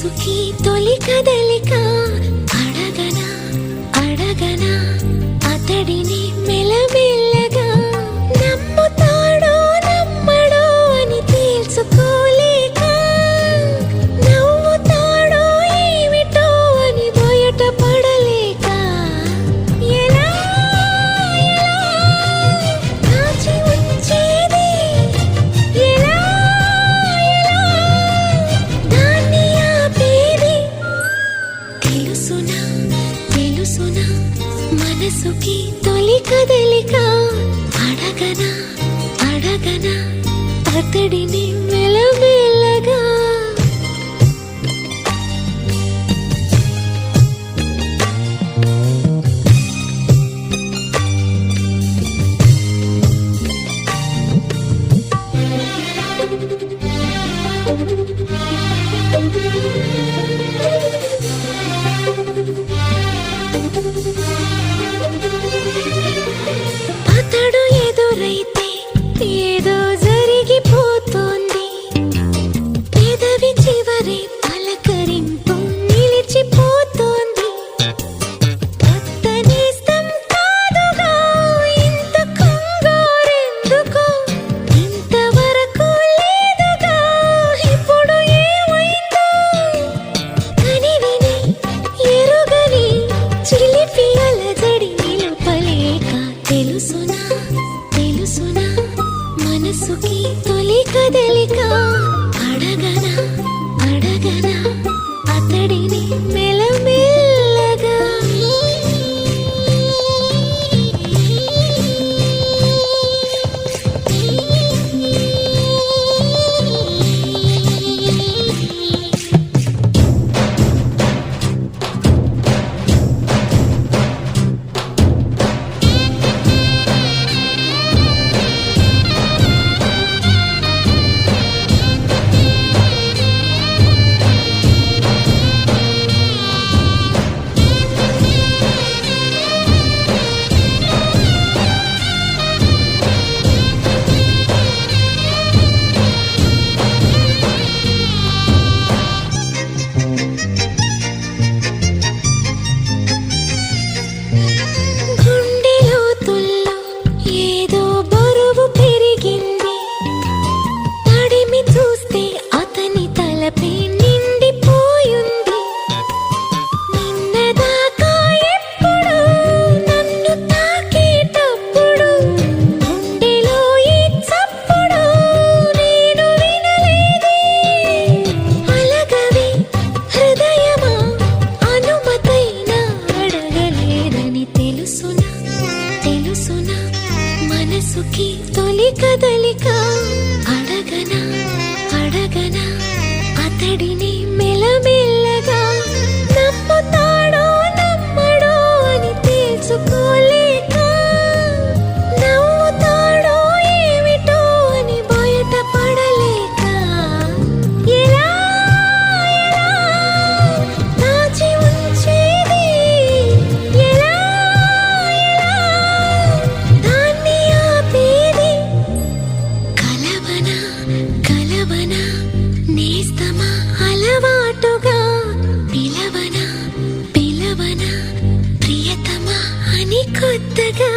మనసుకి తొలి కదలిక అడగనా అడగనా అతడిని మెల్లమెల్లగా నమ్ముతాడో నమ్మడో అని తేల్చుకోలేక నవ్వుతాడో ఏమిటో అని బయట పడలేక ఎలా ఎలా దాచి ఉంచేది ఎలా ఎలా దాన్ని ఆపేది తెలుసునా తెలుసునా మనసుకి తొలి కదలిక అడగనా అడగనా అతడిని మెల్లమెల్లగా అతడు ఎదురైతే ఏదో జరిగిపోతోంది పెదవి చివరి పలకరింపు నిలిచిపోతోంది కొత్త నేస్తం కాదుగా ఇంత కంగారెందుకో ఇంతవరకు లేదుగా ఇప్పుడు ఏమైందో కనివిని ఎరుగని చిలిపి అలజడి నిలుపలేక తెలుసునా తెలుసునా మనసుకి తొలి కదలిక అడగనా అడగనా అతడిని మెల్లమెల్లగా గుండె లోతుల్లో ఏదో బరువు పెరిగింది తడిమి చూస్తే అతని తలపై నిండిపోయింది నిన్నదాకా ఎప్పుడు నన్ను తాకేటప్పుడు గుండెలో ఈ చప్పుడు నేను వినలేదే అలగవే హృదయమా అనుమతైనా అడగలేదని తెలుసునా తెలుసునా మనసుకి తొలి కదలిక అడగనా అడగనా అతడిని మెల్లమెల్లగా నమ్ముతాడో నమ్మడో అని తేల్చుకోలేక నవ్వుతాడో ఏమిటో అని బయట పడలేక ఎలా ఎలా దాచి ఉంచేది ఎలా ఎలా దాన్ని ఆపేది కలవనా కలవనా నేస్తమా అలవాటుగా పిలవనా పిలవనా ప్రియతమా అని కొత్తగా